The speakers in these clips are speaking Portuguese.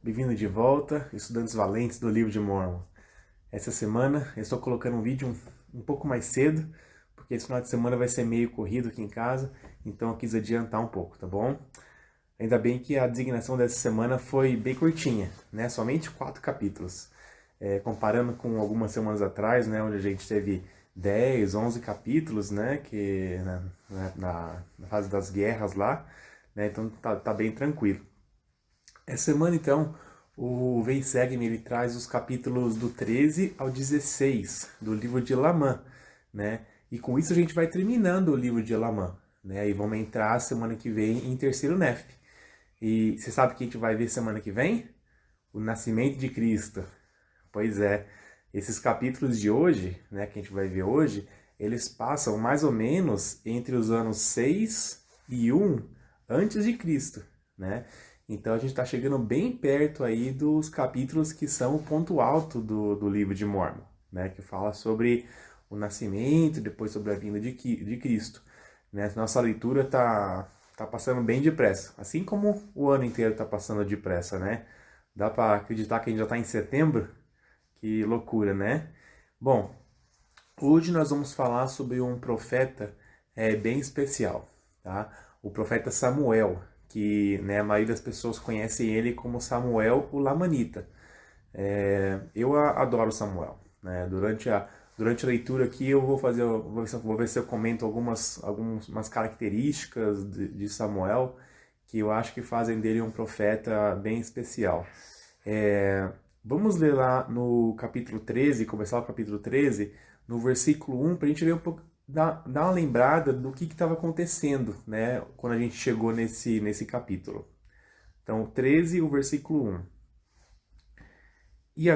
Bem-vindo de volta, estudantes valentes do livro de Mórmon. Essa semana eu estou colocando um vídeo um pouco mais cedo, porque esse final de semana vai ser meio corrido aqui em casa, então eu quis adiantar um pouco, tá bom? Ainda bem que a designação dessa semana foi bem curtinha, né? Somente 4 capítulos. Comparando com algumas semanas atrás, né? Onde a gente teve 10, 11 capítulos, né? Na fase das guerras lá, né? Então tá bem tranquilo. Essa semana, então, o Vem Segue-me, ele traz os capítulos do 13 ao 16 do livro de Elamã, né? E com isso a gente vai terminando o livro de Elamã, né? E vamos entrar semana que vem em terceiro Nef. E você sabe o que a gente vai ver semana que vem? O nascimento de Cristo. Pois é, esses capítulos de hoje, né, que a gente vai ver hoje, eles passam mais ou menos entre os anos 6 e 1 antes de Cristo, né? Então a gente está chegando bem perto aí dos capítulos que são o ponto alto do livro de Mórmon, né? Que fala sobre o nascimento, depois sobre a vinda de Cristo, né? Nossa leitura tá passando bem depressa, assim como o ano inteiro está passando depressa, né? Dá para acreditar que a gente já está em setembro? Que loucura, né? Bom, hoje nós vamos falar sobre um profeta bem especial, tá? O profeta Samuel, que, né, a maioria das pessoas conhecem ele como Samuel o Lamanita. Eu adoro Samuel, né? Durante a leitura aqui eu vou ver se eu comento algumas características de Samuel que eu acho que fazem dele um profeta bem especial. Vamos ler lá no capítulo 13, começar o capítulo 13, no versículo 1, para a gente ver um pouco, dar uma lembrada do que estava acontecendo, né, quando a gente chegou nesse capítulo. Então, 13, o versículo 1.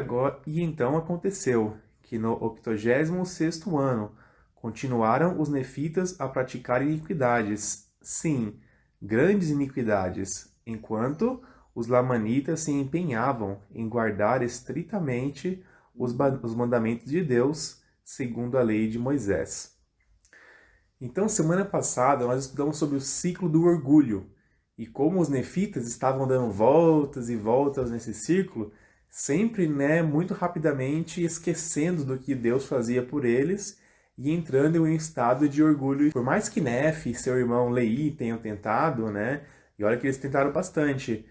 E então aconteceu que no 86º ano continuaram os nefitas a praticar iniquidades, sim, grandes iniquidades, enquanto os lamanitas se empenhavam em guardar estritamente os mandamentos de Deus, segundo a lei de Moisés. Então, semana passada, nós estudamos sobre o ciclo do orgulho e como os nefitas estavam dando voltas e voltas nesse círculo, sempre, né, muito rapidamente esquecendo do que Deus fazia por eles e entrando em um estado de orgulho. Por mais que Nef e seu irmão Lei tenham tentado, né, e olha que eles tentaram bastante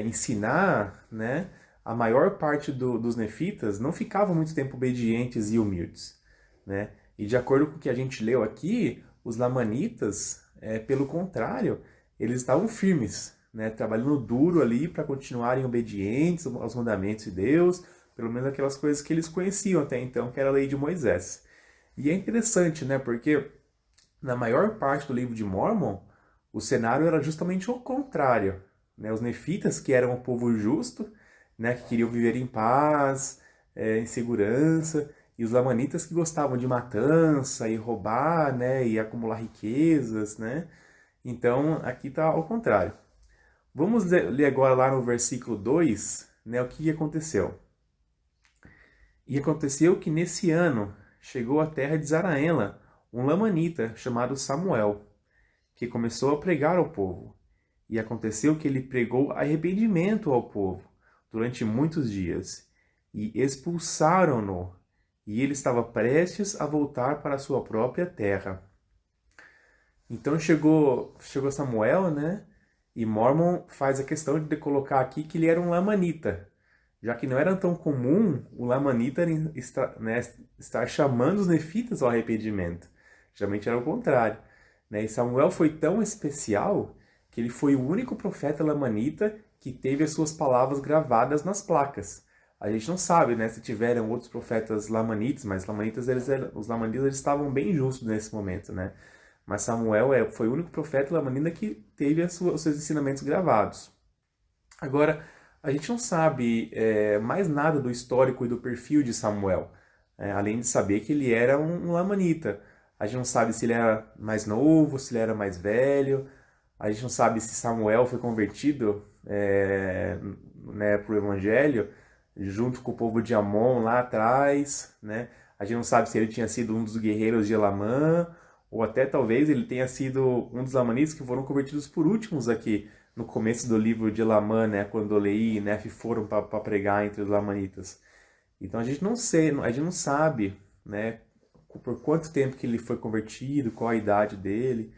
ensinar, né, a maior parte dos nefitas não ficavam muito tempo obedientes e humildes, né? E de acordo com o que a gente leu aqui, os lamanitas, pelo contrário, eles estavam firmes, né? Trabalhando duro ali para continuarem obedientes aos mandamentos de Deus, pelo menos aquelas coisas que eles conheciam até então, que era a lei de Moisés. E é interessante, né? Porque na maior parte do livro de Mórmon, o cenário era justamente o contrário, né? Os nefitas, que eram o povo justo, né? Que queriam viver em paz, em segurança, e os lamanitas que gostavam de matança e roubar, né? E acumular riquezas, né? Então, aqui está ao contrário. Vamos ler agora lá no versículo 2, né? O que aconteceu. E aconteceu que nesse ano chegou à terra de Zaraela um lamanita chamado Samuel, que começou a pregar ao povo. E aconteceu que ele pregou arrependimento ao povo durante muitos dias, e expulsaram-no, e ele estava prestes a voltar para a sua própria terra. Então chegou Samuel, né? E Mormon faz a questão de colocar aqui que ele era um lamanita, já que não era tão comum o lamanita estar chamando os nefitas ao arrependimento. Geralmente era o contrário, né? E Samuel foi tão especial que ele foi o único profeta lamanita que teve as suas palavras gravadas nas placas. A gente não sabe, né, se tiveram outros profetas lamanitas, mas os lamanitas eles estavam bem justos nesse momento, né? Mas Samuel foi o único profeta lamanita que teve os seus ensinamentos gravados. Agora, a gente não sabe mais nada do histórico e do perfil de Samuel, além de saber que ele era um lamanita. A gente não sabe se ele era mais novo, se ele era mais velho. A gente não sabe se Samuel foi convertido né, para o Evangelho junto com o povo de Amon lá atrás, né? A gente não sabe se ele tinha sido um dos guerreiros de Elamã, ou até talvez ele tenha sido um dos lamanitas que foram convertidos por últimos aqui no começo do livro de Lamã, né, quando Leí e Nefe foram para pregar entre os lamanitas. Então a gente não sei, a gente não sabe, né, por quanto tempo que ele foi convertido, qual a idade dele,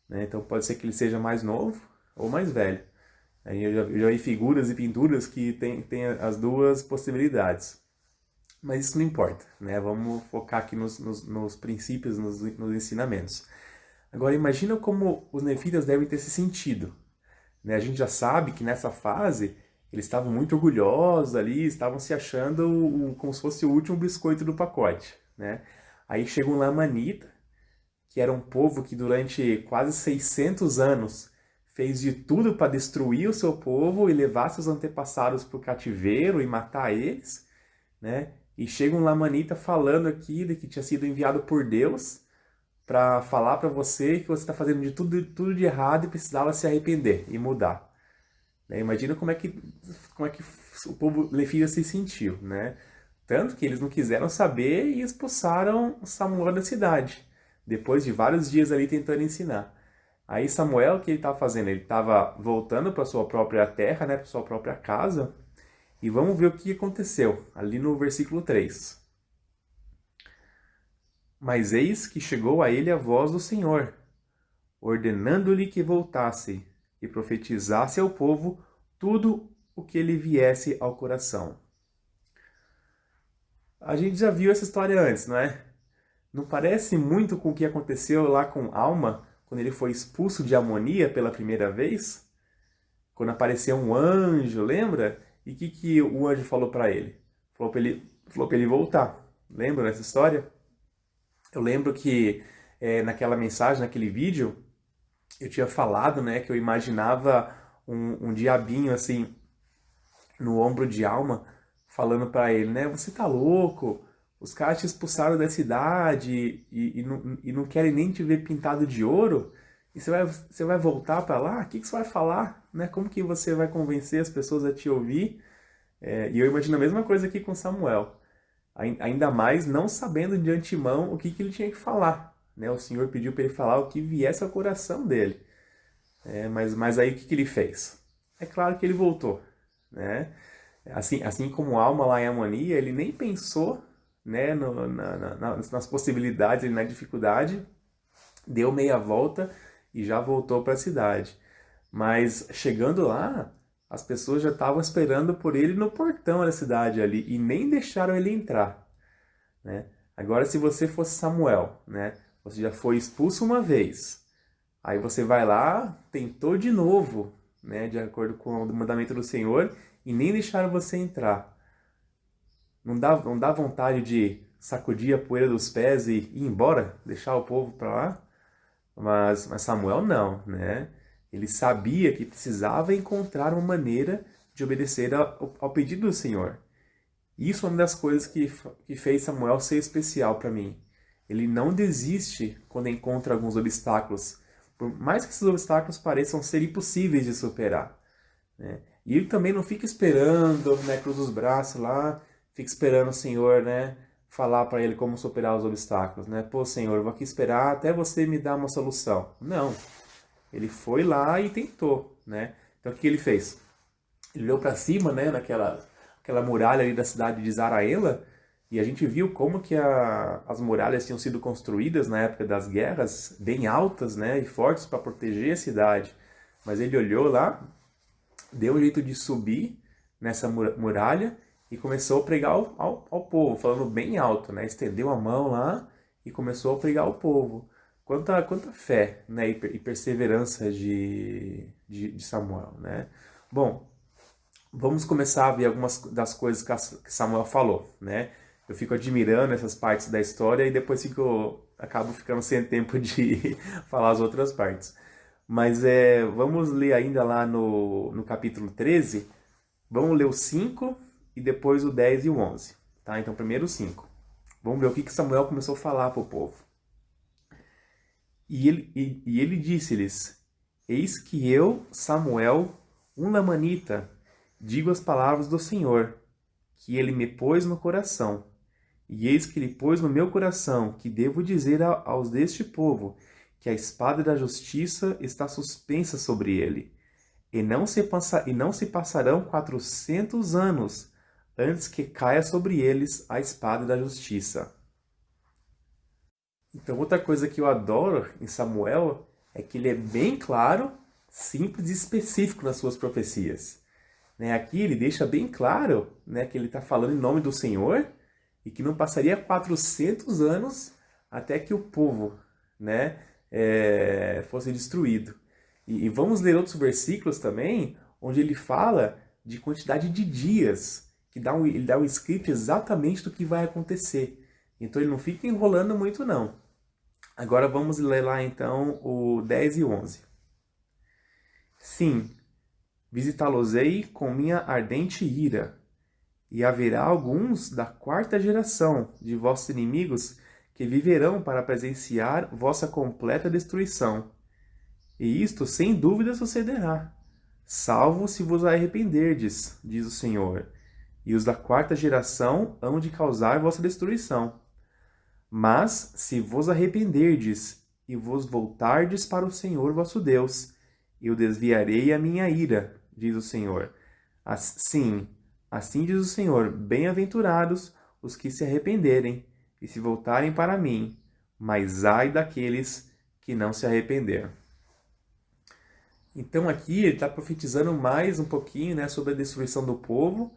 né? Então pode ser que ele seja mais novo ou mais velho. Aí eu já vi figuras e pinturas que tem as duas possibilidades. Mas isso não importa, né? Vamos focar aqui nos princípios, nos ensinamentos. Agora imagina como os nefitas devem ter se sentido, né? A gente já sabe que nessa fase eles estavam muito orgulhosos ali, estavam se achando como se fosse o último biscoito do pacote, né? Aí chega um Lamanita, que era um povo que durante quase 600 anos fez de tudo para destruir o seu povo e levar seus antepassados para o cativeiro e matar eles, né? E chega um Lamanita falando aqui de que tinha sido enviado por Deus para falar para você que você está fazendo de tudo de errado e precisava se arrepender e mudar. Né? Imagina como é que o povo levita se sentiu, né? Tanto que eles não quiseram saber e expulsaram Samuel da cidade, depois de vários dias ali tentando ensinar. Aí Samuel, o que ele estava fazendo? Ele estava voltando para sua própria terra, né, para sua própria casa, e vamos ver o que aconteceu, ali no versículo 3. Mas eis que chegou a ele a voz do Senhor, ordenando-lhe que voltasse e profetizasse ao povo tudo o que lhe viesse ao coração. A gente já viu essa história antes, não é? Não parece muito com o que aconteceu lá com Alma, quando ele foi expulso de Amonia pela primeira vez? Quando apareceu um anjo, lembra? E o que o anjo falou para ele? Falou para ele voltar. Lembra dessa história? Eu lembro que naquela mensagem, naquele vídeo, eu tinha falado, né, que eu imaginava um diabinho assim no ombro de Alma, falando para ele, né, você tá louco? Os caras te expulsaram da cidade e não querem nem te ver pintado de ouro? E você vai voltar para lá? O que você vai falar? Né? Como que você vai convencer as pessoas a te ouvir? E eu imagino a mesma coisa aqui com Samuel. Ainda mais não sabendo de antemão o que ele tinha que falar. Né? O Senhor pediu para ele falar o que viesse ao coração dele. Mas aí o que ele fez? É claro que ele voltou. Né? Assim como Alma lá em Amonia, ele nem pensou, né, nas possibilidades, na dificuldade, deu meia volta e já voltou para a cidade. Mas chegando lá, as pessoas já estavam esperando por ele no portão da cidade ali e nem deixaram ele entrar. Né? Agora, se você fosse Samuel, né, você já foi expulso uma vez, aí você vai lá, tentou de novo, né, de acordo com o mandamento do Senhor, e nem deixaram você entrar. Não dá vontade de sacudir a poeira dos pés e ir embora, deixar o povo para lá? Mas Samuel não, né? Ele sabia que precisava encontrar uma maneira de obedecer ao pedido do Senhor. Isso é uma das coisas que fez Samuel ser especial para mim. Ele não desiste quando encontra alguns obstáculos, por mais que esses obstáculos pareçam ser impossíveis de superar. Né? E ele também não fica esperando, né, cruza os braços lá, fica esperando o Senhor, né, falar para ele como superar os obstáculos, né? Pô, Senhor, eu vou aqui esperar até você me dar uma solução. Não. Ele foi lá e tentou, né? Então o que ele fez? Ele olhou para cima, né, aquela muralha ali da cidade de Zaraela, e a gente viu como que as muralhas tinham sido construídas na época das guerras, bem altas, né, e fortes para proteger a cidade. Mas ele olhou lá, deu um jeito de subir nessa muralha e começou a pregar ao povo, falando bem alto, né? Estendeu a mão lá e começou a pregar ao povo. Quanta fé, né? E perseverança de Samuel, né? Bom, vamos começar a ver algumas das coisas que Samuel falou, né? Eu fico admirando essas partes da história e depois acabo ficando sem tempo de falar as outras partes. Mas vamos ler ainda lá no capítulo 13. Vamos ler o 5 e depois o 10 e o 11. Tá? Então, primeiro o 5. Vamos ver o que Samuel começou a falar para o povo. E ele disse-lhes: Eis que eu, Samuel, um lamanita, digo as palavras do Senhor, que ele me pôs no coração. E eis que ele pôs no meu coração, que devo dizer aos deste povo, que a espada da justiça está suspensa sobre ele. e não se passarão 400 anos antes que caia sobre eles a espada da justiça. Então, outra coisa que eu adoro em Samuel é que ele é bem claro, simples e específico nas suas profecias. Né? Aqui ele deixa bem claro, né, que ele está falando em nome do Senhor e que não passaria 400 anos até que o povo, né, fosse destruído. E vamos ler outros versículos também, onde ele fala de quantidade de dias, que ele dá um script exatamente do que vai acontecer. Então ele não fica enrolando muito não. Agora vamos ler lá então o 10 e 11. Sim, visitá-los-ei com minha ardente ira, e haverá alguns da quarta geração de vossos inimigos que viverão para presenciar vossa completa destruição. E isto sem dúvida sucederá, salvo se vos arrependerdes, diz o Senhor. E os da quarta geração hão de causar vossa destruição. Mas se vos arrependerdes e vos voltardes para o Senhor vosso Deus, eu desviarei a minha ira, diz o Senhor. Assim diz o Senhor, bem-aventurados os que se arrependerem e se voltarem para mim, mas ai daqueles que não se arrependeram. Então aqui ele está profetizando mais um pouquinho, né, sobre a destruição do povo,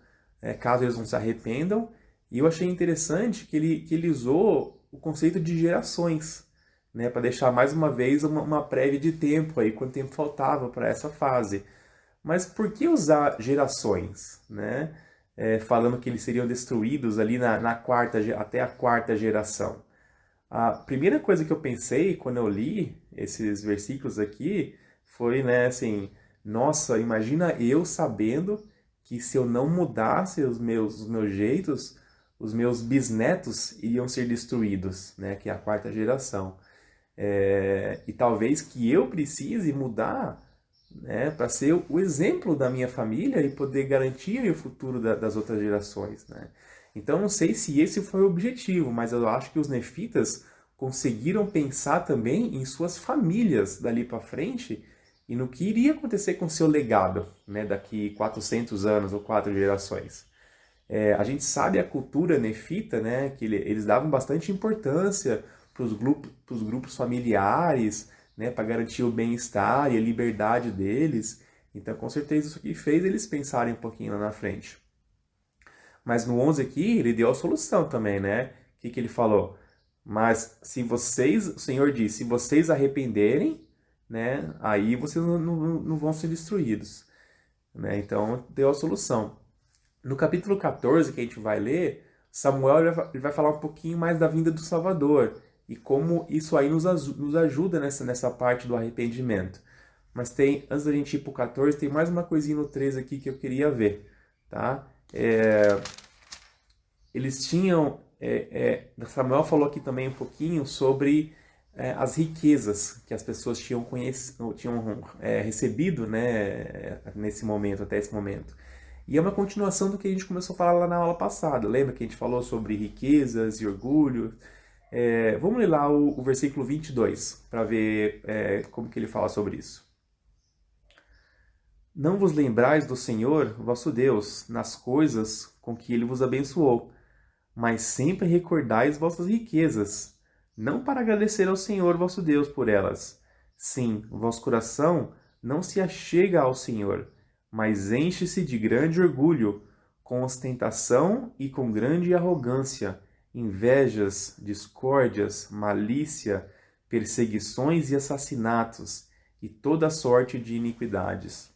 caso eles não se arrependam. E eu achei interessante que ele usou o conceito de gerações, né, para deixar mais uma vez uma prévia de tempo, aí, quanto tempo faltava para essa fase. Mas por que usar gerações, né? Falando que eles seriam destruídos ali até a quarta geração. A primeira coisa que eu pensei quando eu li esses versículos aqui foi, né, assim, nossa, imagina eu sabendo que se eu não mudasse os meus jeitos, os meus bisnetos iriam ser destruídos, né, que é a quarta geração. E talvez que eu precise mudar, né, para ser o exemplo da minha família e poder garantir o futuro das outras gerações, né? Então, não sei se esse foi o objetivo, mas eu acho que os nefitas conseguiram pensar também em suas famílias dali para frente e no que iria acontecer com seu legado, né, daqui 400 anos ou 4 gerações. A gente sabe a cultura nefita, né, que eles davam bastante importância para os grupos familiares, né, para garantir o bem-estar e a liberdade deles. Então, com certeza, isso aqui fez eles pensarem um pouquinho lá na frente. Mas no 11 aqui, ele deu a solução também, né? O que ele falou? Mas se vocês, o Senhor diz, se vocês arrependerem, né, aí vocês não vão ser destruídos. Né? Então, deu a solução. No capítulo 14, que a gente vai ler, Samuel ele vai falar um pouquinho mais da vinda do Salvador e como isso aí nos ajuda nessa parte do arrependimento. Mas antes da gente ir para o 14, tem mais uma coisinha no 13 aqui que eu queria ver. Tá? Eles tinham... Samuel falou aqui também um pouquinho sobre as riquezas que as pessoas tinham recebido, né, nesse momento, até esse momento. E é uma continuação do que a gente começou a falar lá na aula passada. Lembra que a gente falou sobre riquezas e orgulho? Vamos ler lá o versículo 22, para ver como que ele fala sobre isso. Não vos lembrais do Senhor, vosso Deus, nas coisas com que ele vos abençoou, mas sempre recordais vossas riquezas, não para agradecer ao Senhor, vosso Deus, por elas. Sim, o vosso coração não se achega ao Senhor, mas enche-se de grande orgulho, com ostentação e com grande arrogância, invejas, discórdias, malícia, perseguições e assassinatos, e toda sorte de iniquidades.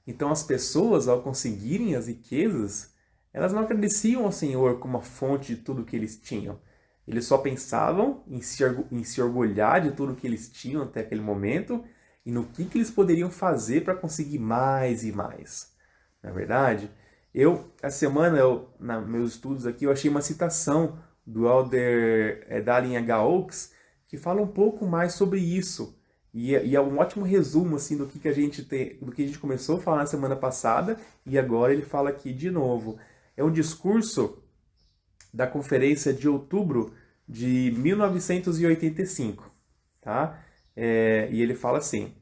Então as pessoas, ao conseguirem as riquezas, elas não agradeciam ao Senhor como a fonte de tudo que eles tinham. Eles só pensavam em se orgulhar de tudo que eles tinham até aquele momento e no que eles poderiam fazer para conseguir mais e mais. Na verdade, essa semana, nos meus estudos aqui, eu achei uma citação do Elder Dallin H. Oaks que fala um pouco mais sobre isso. E é um ótimo resumo assim, do que a gente começou a falar na semana passada e agora ele fala aqui de novo. É um discurso da conferência de outubro de 1985, tá? E ele fala assim: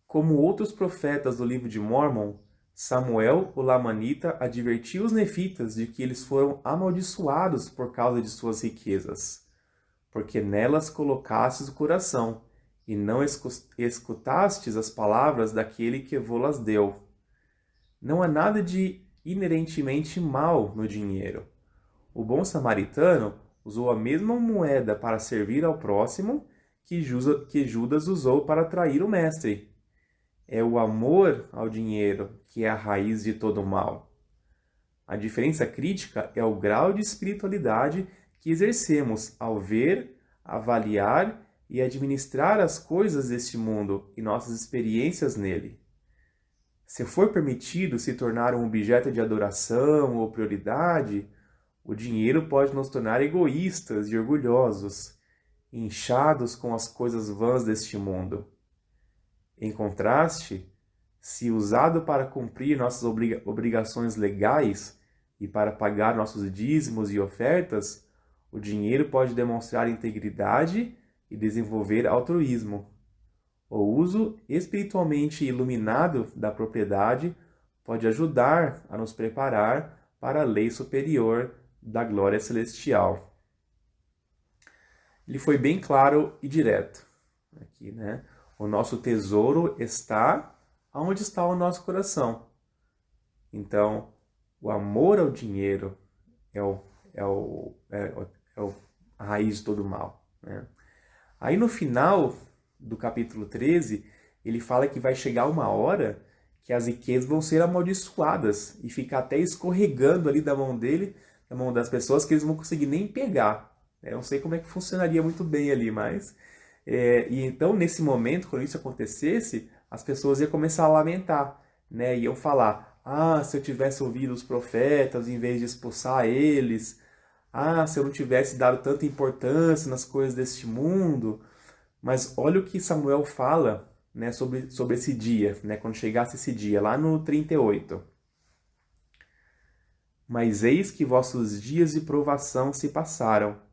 Como outros profetas do livro de Mórmon, Samuel, o Lamanita, advertiu os nefitas de que eles foram amaldiçoados por causa de suas riquezas, porque nelas colocastes o coração, e não escutastes as palavras daquele que vô-las deu. Não há nada de inerentemente mal no dinheiro. O bom samaritano usou a mesma moeda para servir ao próximo que Judas usou para trair o mestre. É o amor ao dinheiro que é a raiz de todo o mal. A diferença crítica é o grau de espiritualidade que exercemos ao ver, avaliar e administrar as coisas deste mundo e nossas experiências nele. Se for permitido se tornar um objeto de adoração ou prioridade, o dinheiro pode nos tornar egoístas e orgulhosos, inchados com as coisas vãs deste mundo. Em contraste, se usado para cumprir nossas obrigações legais e para pagar nossos dízimos e ofertas, o dinheiro pode demonstrar integridade e desenvolver altruísmo. O uso espiritualmente iluminado da propriedade pode ajudar a nos preparar para a lei superior da glória celestial. Ele foi bem claro e direto aqui, né? O nosso tesouro está onde está o nosso coração. Então, o amor ao dinheiro é a raiz de todo o mal, né? Aí no final do capítulo 13, ele fala que vai chegar uma hora que as riquezas vão ser amaldiçoadas e ficar até escorregando ali da mão dele, da mão das pessoas, que eles não vão conseguir nem pegar. Eu não sei como é que funcionaria muito bem ali, mas... e então, nesse momento, quando isso acontecesse, as pessoas iam começar a lamentar, né? Iam falar, se eu tivesse ouvido os profetas em vez de expulsar eles, se eu não tivesse dado tanta importância nas coisas deste mundo. Mas olha o que Samuel fala, né, sobre esse dia, né, quando chegasse esse dia, lá no 38. Mas eis que vossos dias de provação se passaram.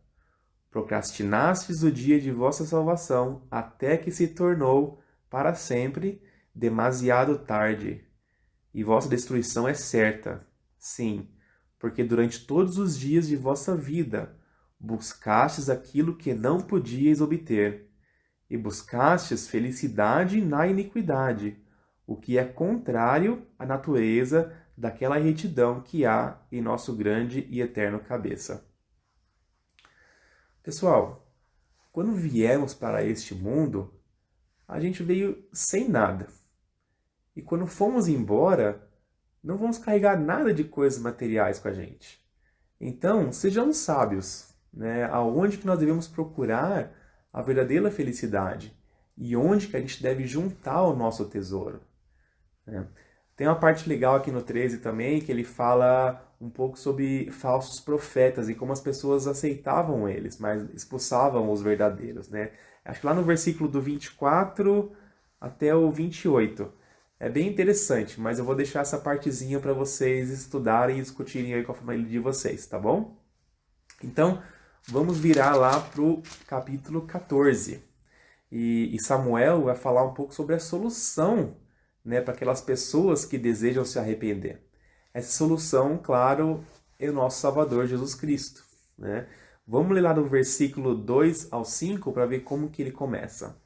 Procrastinastes o dia de vossa salvação, até que se tornou, para sempre, demasiado tarde. E vossa destruição é certa. Sim, porque durante todos os dias de vossa vida buscastes aquilo que não podíeis obter, e buscastes felicidade na iniquidade, o que é contrário à natureza daquela retidão que há em nosso grande e eterno cabeça. Pessoal, quando viemos para este mundo, a gente veio sem nada. E quando fomos embora, não vamos carregar nada de coisas materiais com a gente. Então, sejamos sábios, né? Aonde que nós devemos procurar a verdadeira felicidade e onde que a gente deve juntar o nosso tesouro, né? Tem uma parte legal aqui no 13 também, que ele fala um pouco sobre falsos profetas e como as pessoas aceitavam eles, mas expulsavam os verdadeiros, né? Acho que lá no versículo do 24 até o 28. É bem interessante, mas eu vou deixar essa partezinha para vocês estudarem e discutirem aí com a família de vocês, tá bom? Então, vamos virar lá para o capítulo 14. E Samuel vai falar um pouco sobre a solução, né, para aquelas pessoas que desejam se arrepender. Essa solução, claro, é o nosso Salvador Jesus Cristo, né? Vamos ler lá do versículo 2 ao 5 para ver como que ele começa.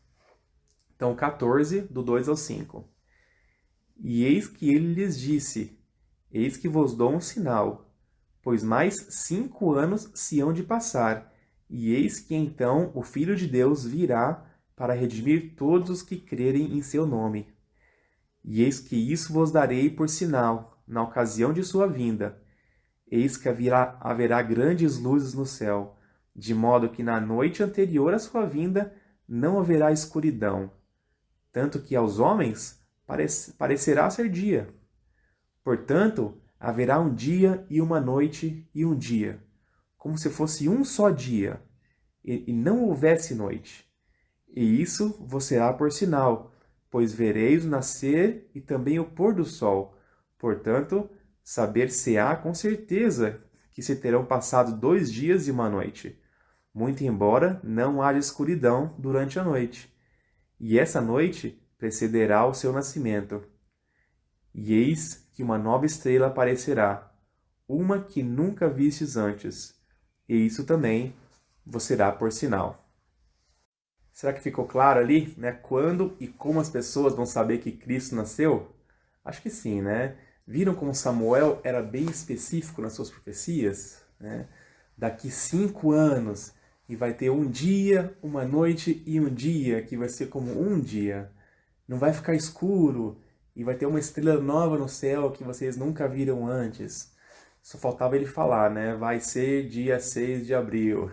Então, 14, do 2 ao 5. E eis que ele lhes disse, eis que vos dou um sinal, pois mais 5 anos se hão de passar, e eis que então o Filho de Deus virá para redimir todos os que crerem em seu nome. E eis que isso vos darei por sinal, na ocasião de sua vinda. Eis que haverá grandes luzes no céu, de modo que na noite anterior à sua vinda não haverá escuridão, tanto que aos homens parecerá ser dia. Portanto, haverá um dia e uma noite e um dia, como se fosse um só dia, e não houvesse noite. E isso vos será por sinal, pois vereis o nascer e também o pôr do sol. Portanto, saber-se-á com certeza que se terão passado 2 dias e uma noite, muito embora não haja escuridão durante a noite. E essa noite precederá o seu nascimento. E eis que uma nova estrela aparecerá, uma que nunca vistes antes, e isso também vos será por sinal. Será que ficou claro ali, né? Quando e como as pessoas vão saber que Cristo nasceu? Acho que sim, né? Viram como Samuel era bem específico nas suas profecias? Né? Daqui 5 anos, e vai ter um dia, uma noite e um dia, que vai ser como um dia. Não vai ficar escuro, e vai ter uma estrela nova no céu que vocês nunca viram antes. Só faltava ele falar, né? Vai ser dia 6 de abril.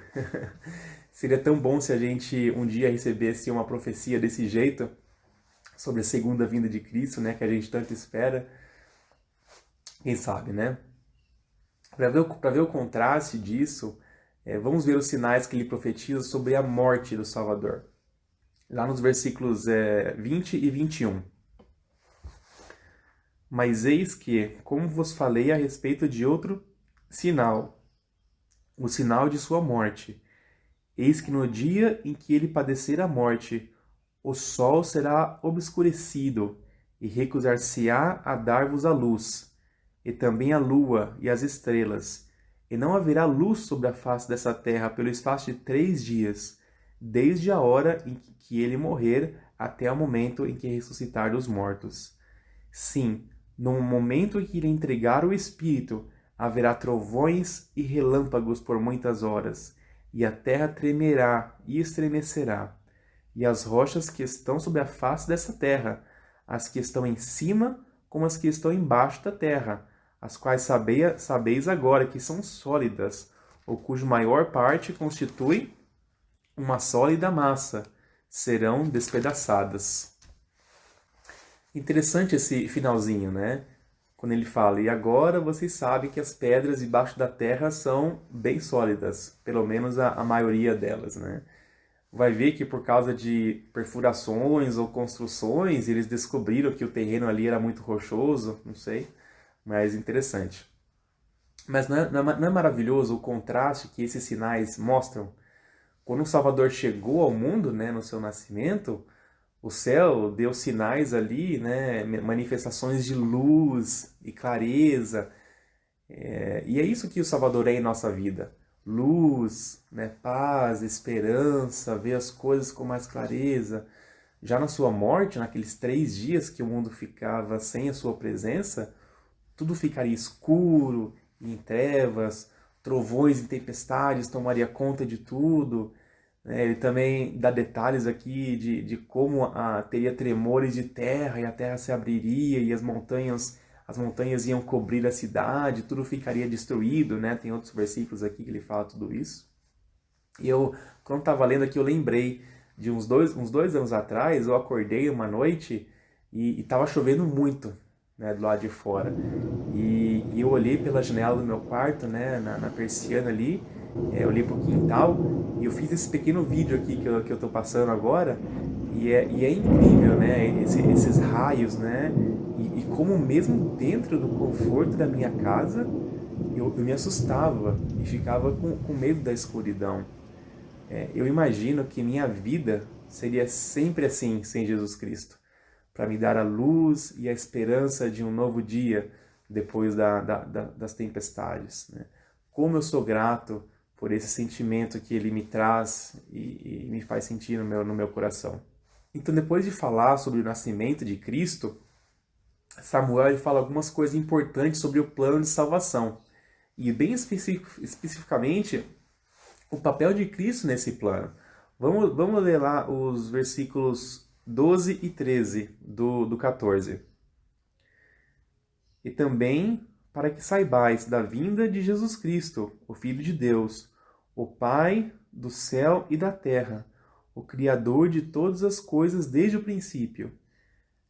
Seria tão bom se a gente um dia recebesse uma profecia desse jeito sobre a segunda vinda de Cristo, né? Que a gente tanto espera. Quem sabe, né? Para ver o contraste disso, vamos ver os sinais que ele profetiza sobre a morte do Salvador. Lá nos versículos 20 e 21. Mas eis que, como vos falei a respeito de outro sinal, o sinal de sua morte, eis que no dia em que ele padecer a morte, o sol será obscurecido, e recusar-se-á a dar-vos a luz, e também a lua e as estrelas, e não haverá luz sobre a face dessa terra pelo espaço de 3 dias, desde a hora em que ele morrer até o momento em que ressuscitar dos mortos. Sim, no momento em que ele entregar o Espírito, haverá trovões e relâmpagos por muitas horas, e a terra tremerá e estremecerá, e as rochas que estão sobre a face dessa terra, as que estão em cima como as que estão embaixo da terra, as quais sabeis agora que são sólidas, ou cuja maior parte constitui uma sólida massa, serão despedaçadas. Interessante esse finalzinho, né? Quando ele fala, e agora vocês sabem que as pedras debaixo da terra são bem sólidas, pelo menos a maioria delas, né? Vai ver que por causa de perfurações ou construções, eles descobriram que o terreno ali era muito rochoso, não sei, mas interessante. Mas não é maravilhoso o contraste que esses sinais mostram? Quando o Salvador chegou ao mundo, né, no seu nascimento, o céu deu sinais ali, né, manifestações de luz e clareza. E é isso que o Salvador é em nossa vida. Luz, né, paz, esperança, ver as coisas com mais clareza. Já na sua morte, naqueles 3 dias que o mundo ficava sem a sua presença, tudo ficaria escuro, em trevas, trovões e tempestades tomaria conta de tudo. Ele também dá detalhes aqui de como teria tremores de terra e a terra se abriria e as montanhas iam cobrir a cidade, tudo ficaria destruído, né? Tem outros versículos aqui que ele fala tudo isso. E quando estava lendo aqui, eu lembrei de uns dois anos atrás, eu acordei uma noite e estava chovendo muito, né, do lado de fora. E eu olhei pela janela do meu quarto, né, na persiana ali, eu olhei pro quintal e eu fiz esse pequeno vídeo aqui que eu tô passando agora. E é incrível, né, esses raios, né, e como mesmo dentro do conforto da minha casa, eu me assustava e ficava com medo da escuridão. Eu imagino que minha vida seria sempre assim, sem Jesus Cristo, para me dar a luz e a esperança de um novo dia depois das tempestades, né? Como eu sou grato por esse sentimento que ele me traz e me faz sentir no meu coração. Então, depois de falar sobre o nascimento de Cristo, Samuel ele fala algumas coisas importantes sobre o plano de salvação. E bem especificamente, o papel de Cristo nesse plano. Vamos ler lá os versículos 12 e 13 do 14. E também para que saibais da vinda de Jesus Cristo, o Filho de Deus, o Pai do céu e da terra, o Criador de todas as coisas desde o princípio,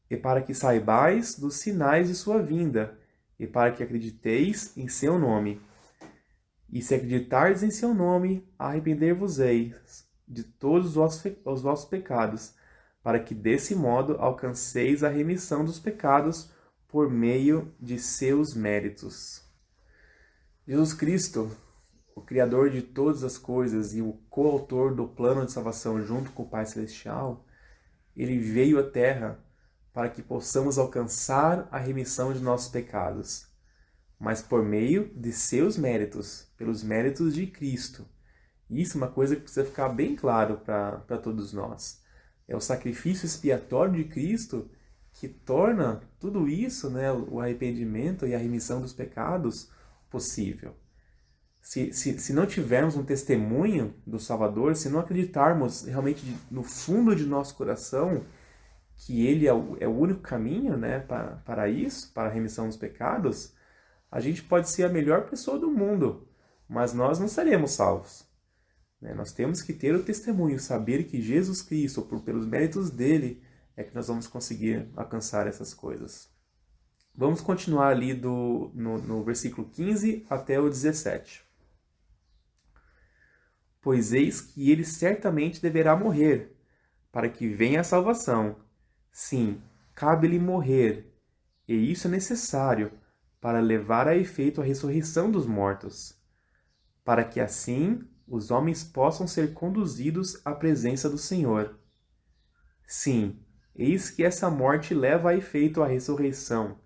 e para que saibais dos sinais de sua vinda, e para que acrediteis em seu nome. E se acreditardes em seu nome, arrepender-vos-eis de todos os vossos pecados, para que desse modo alcanceis a remissão dos pecados por meio de seus méritos. Jesus Cristo, o Criador de todas as coisas e o coautor do plano de salvação junto com o Pai Celestial, ele veio à Terra para que possamos alcançar a remissão de nossos pecados, mas por meio de seus méritos, pelos méritos de Cristo. Isso é uma coisa que precisa ficar bem claro para todos nós. É o sacrifício expiatório de Cristo que torna tudo isso, né, o arrependimento e a remissão dos pecados, possível. Se não tivermos um testemunho do Salvador, se não acreditarmos realmente no fundo de nosso coração que Ele é o único caminho, né, para isso, para a remissão dos pecados, a gente pode ser a melhor pessoa do mundo, mas nós não seremos salvos. Né? Nós temos que ter o testemunho, saber que Jesus Cristo, pelos méritos dele, é que nós vamos conseguir alcançar essas coisas. Vamos continuar ali no versículo 15 até o 17. Pois eis que ele certamente deverá morrer, para que venha a salvação. Sim, cabe-lhe morrer, e isso é necessário, para levar a efeito a ressurreição dos mortos, para que assim os homens possam ser conduzidos à presença do Senhor. Sim, eis que essa morte leva a efeito a ressurreição,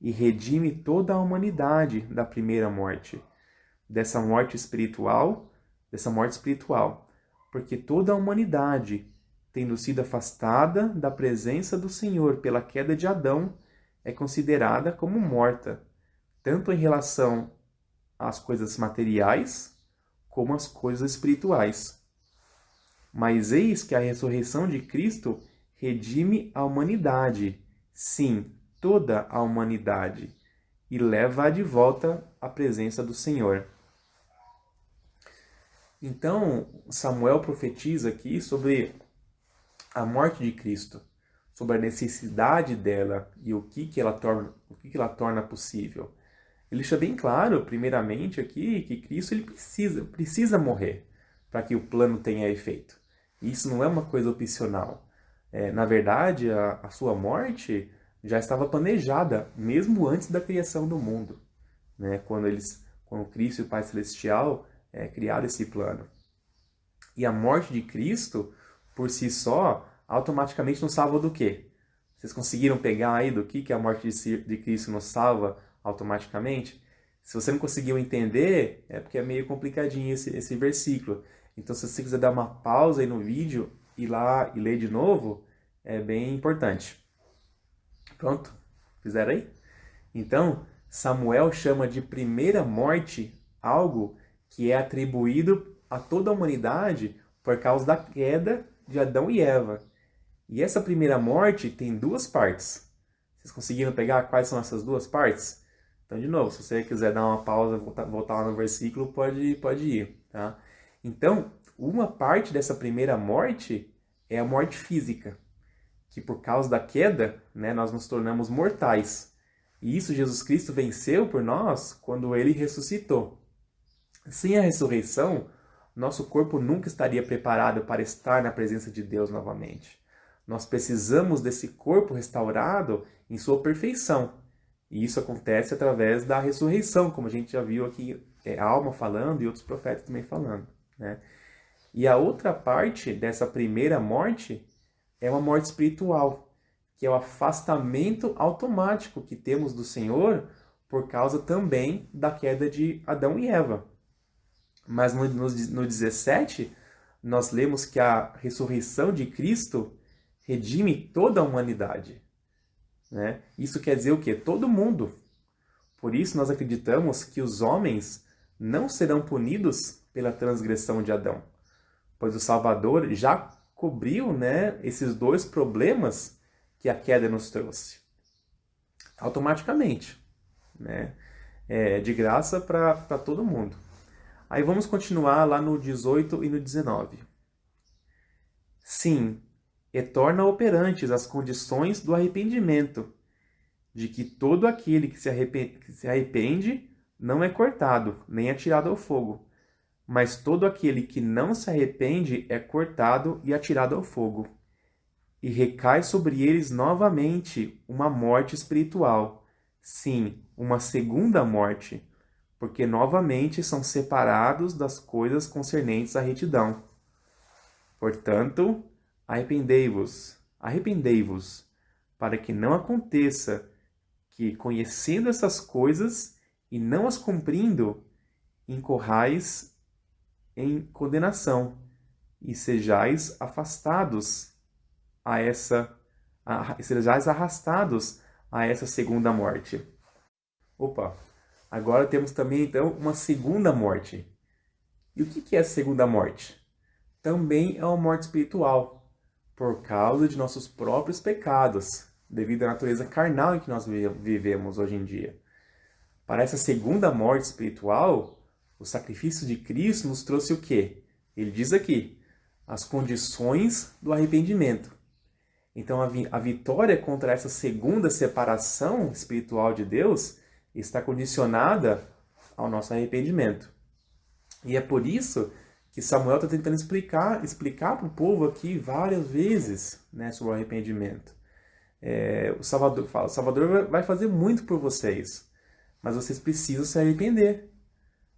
e redime toda a humanidade da primeira morte, dessa morte espiritual, porque toda a humanidade, tendo sido afastada da presença do Senhor pela queda de Adão, é considerada como morta, tanto em relação às coisas materiais, como às coisas espirituais. Mas eis que a ressurreição de Cristo redime a humanidade, sim, toda a humanidade, e leva-a de volta à presença do Senhor. Então, Samuel profetiza aqui sobre a morte de Cristo, sobre a necessidade dela e o que ela torna possível. Ele deixa bem claro, primeiramente, aqui, que Cristo ele precisa morrer para que o plano tenha efeito. Isso não é uma coisa opcional. Na verdade, a sua morte já estava planejada, mesmo antes da criação do mundo, né? Quando Cristo e o Pai Celestial criaram esse plano. E a morte de Cristo, por si só, automaticamente nos salva do quê? Vocês conseguiram pegar aí do que a morte de Cristo nos salva automaticamente? Se você não conseguiu entender, é porque é meio complicadinho esse versículo. Então, se você quiser dar uma pausa aí no vídeo, ir lá e ler de novo, é bem importante. Pronto? Fizeram aí? Então, Samuel chama de primeira morte algo que é atribuído a toda a humanidade por causa da queda de Adão e Eva. E essa primeira morte tem duas partes. Vocês conseguiram pegar quais são essas duas partes? Então, de novo, se você quiser dar uma pausa, voltar lá no versículo, pode ir. Tá? Então, uma parte dessa primeira morte é a morte física, que por causa da queda, né, nós nos tornamos mortais. E isso Jesus Cristo venceu por nós quando ele ressuscitou. Sem a ressurreição, nosso corpo nunca estaria preparado para estar na presença de Deus novamente. Nós precisamos desse corpo restaurado em sua perfeição. E isso acontece através da ressurreição, como a gente já viu aqui, Alma falando e outros profetas também falando, né? E a outra parte dessa primeira morte é uma morte espiritual, que é o afastamento automático que temos do Senhor por causa também da queda de Adão e Eva. Mas no 17, nós lemos que a ressurreição de Cristo redime toda a humanidade. Né? Isso quer dizer o quê? Todo mundo. Por isso nós acreditamos que os homens não serão punidos pela transgressão de Adão, pois o Salvador já cobriu, né, esses dois problemas que a queda nos trouxe. Automaticamente. Né? De graça para todo mundo. Aí vamos continuar lá no 18 e no 19. Sim, e torna operantes as condições do arrependimento, de que todo aquele que se arrepende não é cortado, nem atirado ao fogo, mas todo aquele que não se arrepende é cortado e atirado ao fogo. E recai sobre eles novamente uma morte espiritual, sim, uma segunda morte, porque novamente são separados das coisas concernentes à retidão. Portanto, arrependei-vos, para que não aconteça que, conhecendo essas coisas e não as cumprindo, incorrais em condenação e sejais afastados sejais arrastados a essa segunda morte. Opa, agora temos também então uma segunda morte. E o que é essa segunda morte? Também é uma morte espiritual, por causa de nossos próprios pecados, devido à natureza carnal em que nós vivemos hoje em dia. Para essa segunda morte espiritual, o sacrifício de Cristo nos trouxe o quê? Ele diz aqui, as condições do arrependimento. Então a vitória contra essa segunda separação espiritual de Deus está condicionada ao nosso arrependimento. E é por isso que Samuel está tentando explicar para o povo aqui várias vezes, né, sobre o arrependimento. O Salvador fala, o Salvador vai fazer muito por vocês, mas vocês precisam se arrepender.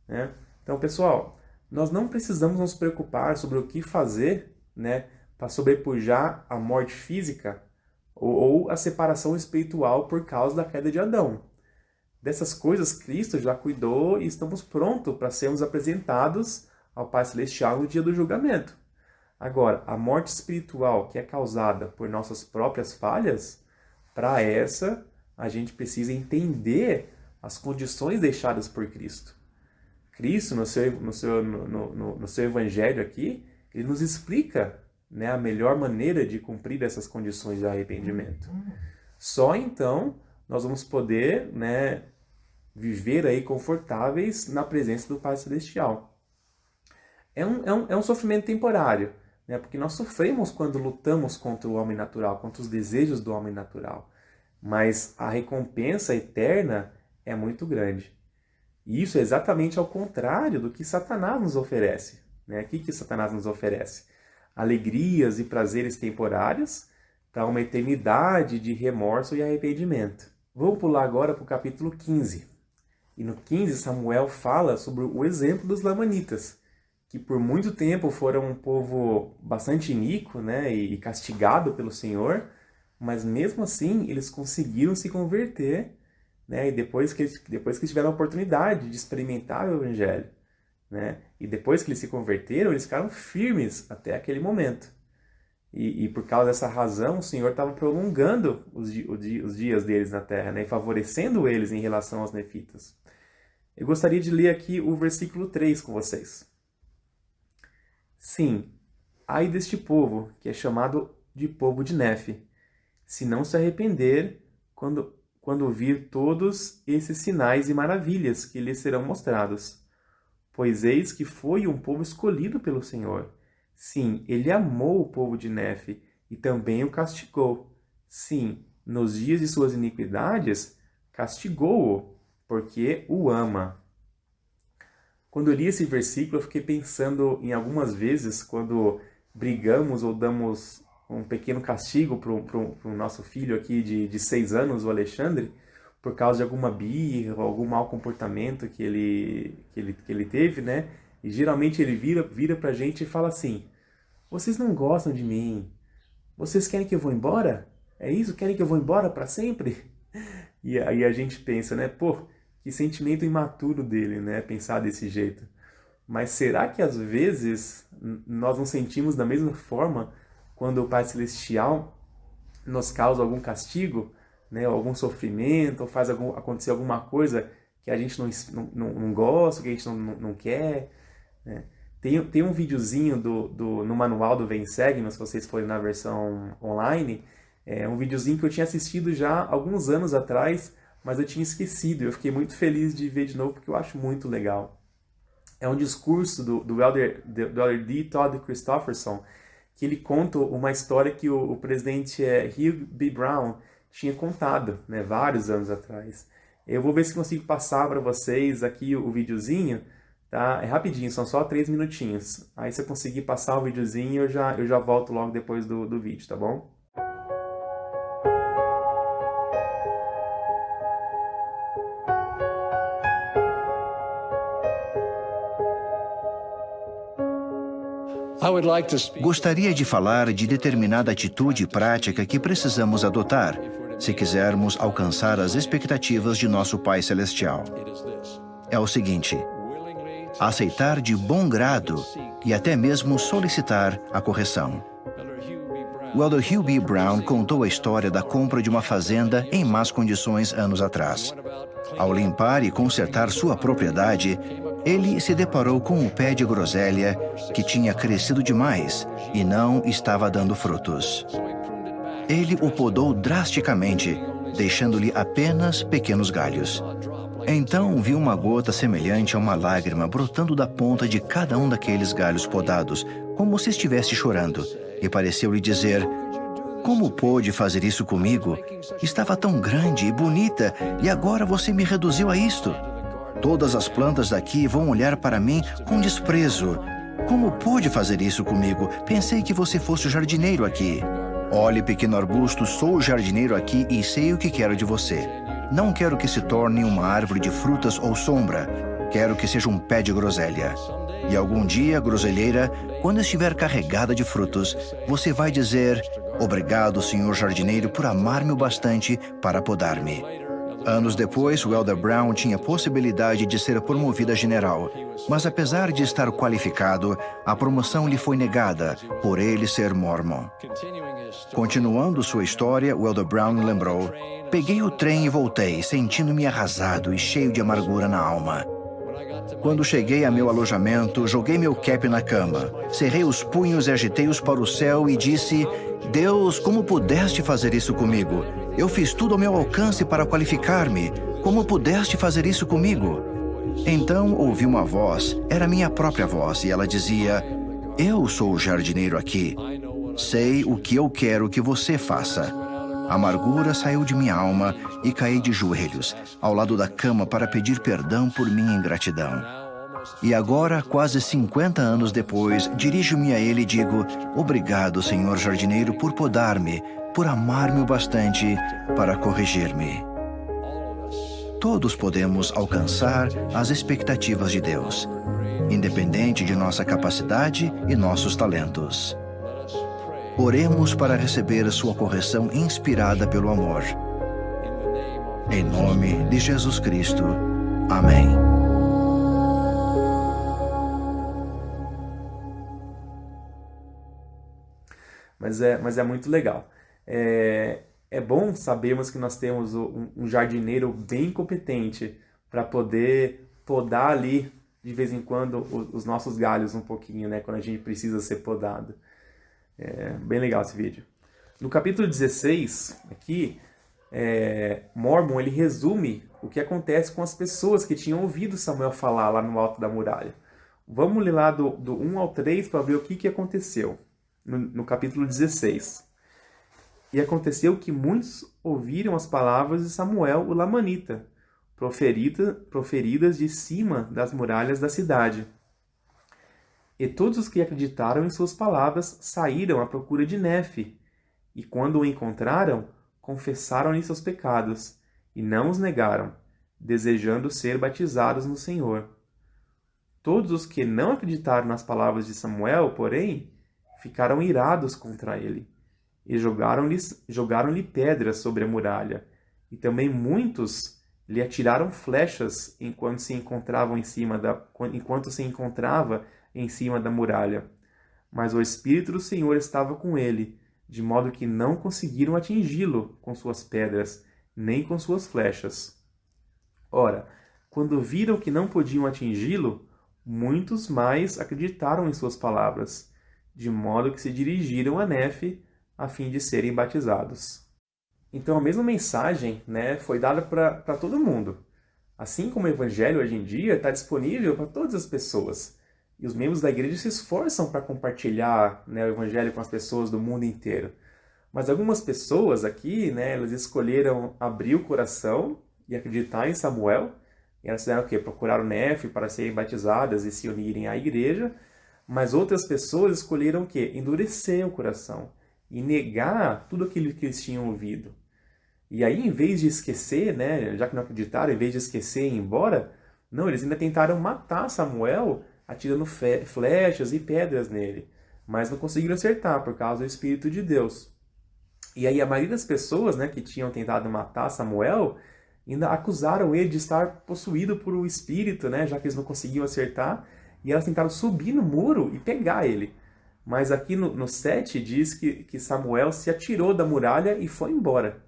Né? Então, pessoal, nós não precisamos nos preocupar sobre o que fazer, né, para sobrepujar a morte física ou a separação espiritual por causa da queda de Adão. Dessas coisas, Cristo já cuidou e estamos prontos para sermos apresentados ao Pai Celestial no dia do julgamento. Agora, a morte espiritual que é causada por nossas próprias falhas, para essa a gente precisa entender as condições deixadas por Cristo. Cristo, no seu evangelho aqui, ele nos explica, né, a melhor maneira de cumprir essas condições de arrependimento. Só então nós vamos poder, né, viver aí confortáveis na presença do Pai Celestial. É um sofrimento temporário, né, porque nós sofremos quando lutamos contra o homem natural, contra os desejos do homem natural. Mas a recompensa eterna é muito grande. E isso é exatamente ao contrário do que Satanás nos oferece. Né? O que Satanás nos oferece? Alegrias e prazeres temporários para uma eternidade de remorso e arrependimento. Vamos pular agora para o capítulo 15. E no 15, Samuel fala sobre o exemplo dos lamanitas, que por muito tempo foram um povo bastante iníquo, né, e castigado pelo Senhor, mas mesmo assim eles conseguiram se converter, né, e depois que eles tiveram a oportunidade de experimentar o Evangelho, né, e depois que eles se converteram, eles ficaram firmes até aquele momento. E por causa dessa razão, o Senhor estava prolongando os dias deles na terra, né, e favorecendo eles em relação aos nefitas. Eu gostaria de ler aqui o versículo 3 com vocês. Sim, ai deste povo, que é chamado de povo de Nefe, se não se arrepender quando vir todos esses sinais e maravilhas que lhes serão mostrados. Pois eis que foi um povo escolhido pelo Senhor. Sim, ele amou o povo de Nefe e também o castigou. Sim, nos dias de suas iniquidades, castigou-o, porque o ama. Quando eu li esse versículo, eu fiquei pensando em algumas vezes quando brigamos ou damos um pequeno castigo para o nosso filho aqui de 6 anos, o Alexandre, por causa de alguma birra ou algum mau comportamento que ele teve, né? E geralmente ele vira pra gente e fala assim: vocês não gostam de mim? Vocês querem que eu vou embora? É isso? Querem que eu vou embora para sempre? E aí a gente pensa, né? Pô, que sentimento imaturo dele, né? Pensar desse jeito. Mas será que às vezes nós não sentimos da mesma forma quando o Pai Celestial nos causa algum castigo, né? Algum sofrimento, ou faz acontecer alguma coisa que a gente não gosta, que a gente não quer, né? Tem um videozinho no manual do Vem Segue, se vocês forem na versão online, é um videozinho que eu tinha assistido já há alguns anos atrás, mas eu tinha esquecido. Eu fiquei muito feliz de ver de novo, porque eu acho muito legal. É um discurso do Elder D. Todd Christofferson, que ele conta uma história que o presidente Hugh B. Brown tinha contado, né, vários anos atrás. Eu vou ver se consigo passar para vocês aqui o videozinho, tá? É rapidinho, são só 3 minutinhos. Aí se eu conseguir passar o videozinho, eu já volto logo depois do vídeo, tá bom? Gostaria de falar de determinada atitude prática que precisamos adotar se quisermos alcançar as expectativas de nosso Pai Celestial. É o seguinte: aceitar de bom grado e até mesmo solicitar a correção. O elder Hugh B. Brown contou a história da compra de uma fazenda em más condições anos atrás. Ao limpar e consertar sua propriedade, ele se deparou com um pé de groselha que tinha crescido demais e não estava dando frutos. Ele o podou drasticamente, deixando-lhe apenas pequenos galhos. Então viu uma gota semelhante a uma lágrima brotando da ponta de cada um daqueles galhos podados, como se estivesse chorando, e pareceu-lhe dizer: "Como pôde fazer isso comigo? Estava tão grande e bonita, e agora você me reduziu a isto. Todas as plantas daqui vão olhar para mim com desprezo. Como pôde fazer isso comigo? Pensei que você fosse o jardineiro aqui. Olhe, pequeno arbusto, sou o jardineiro aqui e sei o que quero de você. Não quero que se torne uma árvore de frutas ou sombra. Quero que seja um pé de groselha. E algum dia, groselheira, quando estiver carregada de frutos, você vai dizer: obrigado, senhor jardineiro, por amar-me o bastante para podar-me." Anos depois, o elder Brown tinha possibilidade de ser promovido a general, mas apesar de estar qualificado, a promoção lhe foi negada por ele ser mormon. Continuando sua história, o elder Brown lembrou: "Peguei o trem e voltei, sentindo-me arrasado e cheio de amargura na alma. Quando cheguei a meu alojamento, joguei meu cap na cama, cerrei os punhos e agitei-os para o céu e disse: Deus, como pudeste fazer isso comigo? Eu fiz tudo ao meu alcance para qualificar-me. Como pudeste fazer isso comigo?" Então ouvi uma voz, era minha própria voz, e ela dizia: "Eu sou o jardineiro aqui. Sei o que eu quero que você faça." A amargura saiu de minha alma e caí de joelhos, ao lado da cama para pedir perdão por minha ingratidão. E agora, quase 50 anos depois, dirijo-me a ele e digo: obrigado, senhor jardineiro, por podar-me, por amar-me o bastante para corrigir-me. Todos podemos alcançar as expectativas de Deus, independente de nossa capacidade e nossos talentos. Oremos para receber sua correção inspirada pelo amor. Em nome de Jesus Cristo. Amém. Mas é muito legal. É bom sabermos que nós temos um jardineiro bem competente para poder podar ali, de vez em quando, os nossos galhos um pouquinho, né? Quando a gente precisa ser podado. É bem legal esse vídeo. No capítulo 16, aqui, Mormon ele resume o que acontece com as pessoas que tinham ouvido Samuel falar lá no alto da muralha. Vamos ler lá do 1 ao 3 para ver o que aconteceu no capítulo 16. E aconteceu que muitos ouviram as palavras de Samuel, o Lamanita, proferidas de cima das muralhas da cidade. E todos os que acreditaram em suas palavras saíram à procura de Nefe, e quando o encontraram, confessaram-lhe seus pecados, e não os negaram, desejando ser batizados no Senhor. Todos os que não acreditaram nas palavras de Samuel, porém, ficaram irados contra ele, e jogaram-lhe pedras sobre a muralha, e também muitos lhe atiraram flechas enquanto se encontrava em cima da muralha. Mas o Espírito do Senhor estava com ele, de modo que não conseguiram atingi-lo com suas pedras, nem com suas flechas. Ora, quando viram que não podiam atingi-lo, muitos mais acreditaram em suas palavras, de modo que se dirigiram a Nefe a fim de serem batizados. Então a mesma mensagem, né, foi dada para todo mundo. Assim como o Evangelho hoje em dia está disponível para todas as pessoas. E os membros da igreja se esforçam para compartilhar, né, o Evangelho com as pessoas do mundo inteiro. Mas algumas pessoas aqui, né, elas escolheram abrir o coração e acreditar em Samuel. E elas fizeram o quê? Procuraram Nefe para serem batizadas e se unirem à igreja. Mas outras pessoas escolheram o quê? Endurecer o coração e negar tudo aquilo que eles tinham ouvido. E aí, em vez de esquecer, né, já que não acreditaram, em vez de esquecer e ir embora, não, eles ainda tentaram matar Samuel atirando flechas e pedras nele. mas não conseguiram acertar por causa do Espírito de Deus. E aí a maioria das pessoas, né, que tinham tentado matar Samuel ainda acusaram ele de estar possuído por um espírito, né, já que eles não conseguiam acertar, e elas tentaram subir no muro e pegar ele. Mas aqui no 7 diz que Samuel se atirou da muralha e foi embora.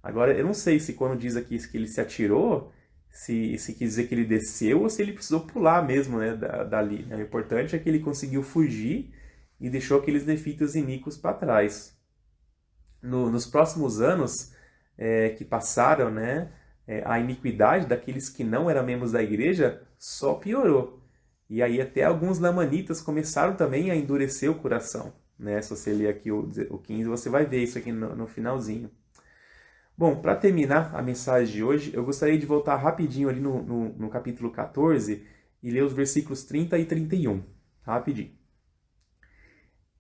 Agora, eu não sei se quando diz aqui que ele se atirou, se quer dizer que ele desceu ou se ele precisou pular mesmo, né, dali. O importante é que ele conseguiu fugir e deixou aqueles nefitas iníquos para trás. Nos próximos anos que passaram, né, a iniquidade daqueles que não eram membros da igreja só piorou. E aí até alguns lamanitas começaram também a endurecer o coração. Né? Se você ler aqui o 15, você vai ver isso aqui no finalzinho. Bom, para terminar a mensagem de hoje, eu gostaria de voltar rapidinho ali no capítulo 14 e ler os versículos 30 e 31. Rapidinho.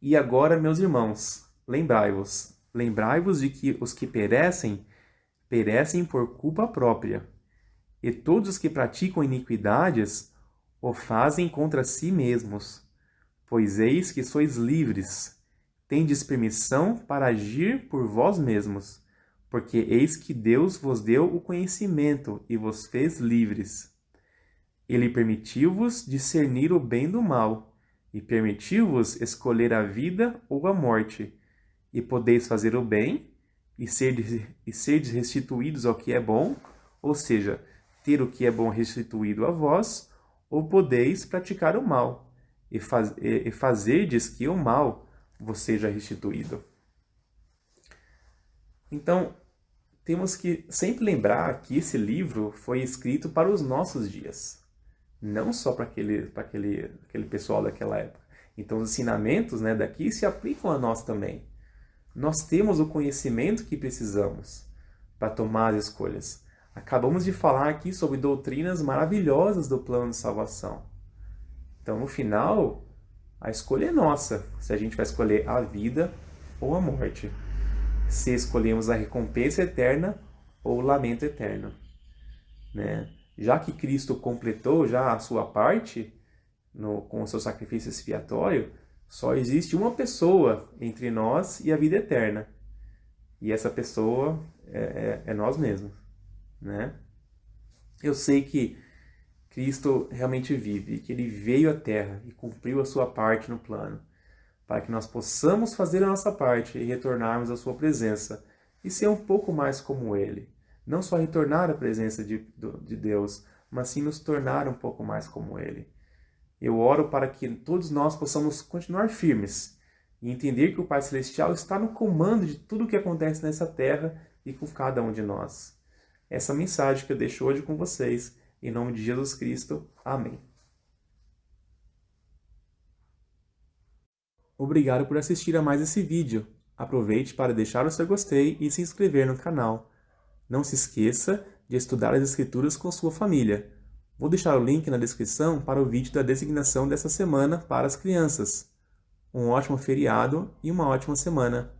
E agora, meus irmãos, lembrai-vos de que os que perecem, perecem por culpa própria, e todos os que praticam iniquidades o fazem contra si mesmos. Pois eis que sois livres, tendes permissão para agir por vós mesmos, porque eis que Deus vos deu o conhecimento e vos fez livres. Ele permitiu-vos discernir o bem do mal, e permitiu-vos escolher a vida ou a morte, e podeis fazer o bem, e serdes restituídos ao que é bom, ou seja, ter o que é bom restituído a vós, ou podeis praticar o mal, e fazerdes que o mal vos seja restituído. Então, temos que sempre lembrar que esse livro foi escrito para os nossos dias, não só para aquele pessoal daquela época. Então, os ensinamentos, né, daqui se aplicam a nós também. Nós temos o conhecimento que precisamos para tomar as escolhas. Acabamos de falar aqui sobre doutrinas maravilhosas do plano de salvação. Então, no final, a escolha é nossa, se a gente vai escolher a vida ou a morte. Se escolhemos a recompensa eterna ou o lamento eterno. Né? Já que Cristo completou já a sua parte com o seu sacrifício expiatório, só existe uma pessoa entre nós e a vida eterna. E essa pessoa é nós mesmos. Né? Eu sei que Cristo realmente vive, que Ele veio à Terra e cumpriu a sua parte no plano, para que nós possamos fazer a nossa parte e retornarmos à sua presença e ser um pouco mais como Ele. Não só retornar à presença de Deus, mas sim nos tornar um pouco mais como Ele. Eu oro para que todos nós possamos continuar firmes e entender que o Pai Celestial está no comando de tudo o que acontece nessa terra e com cada um de nós. Essa mensagem que eu deixo hoje com vocês, em nome de Jesus Cristo. Amém. Obrigado por assistir a mais esse vídeo. Aproveite para deixar o seu gostei e se inscrever no canal. Não se esqueça de estudar as Escrituras com sua família. Vou deixar o link na descrição para o vídeo da designação dessa semana para as crianças. Um ótimo feriado e uma ótima semana.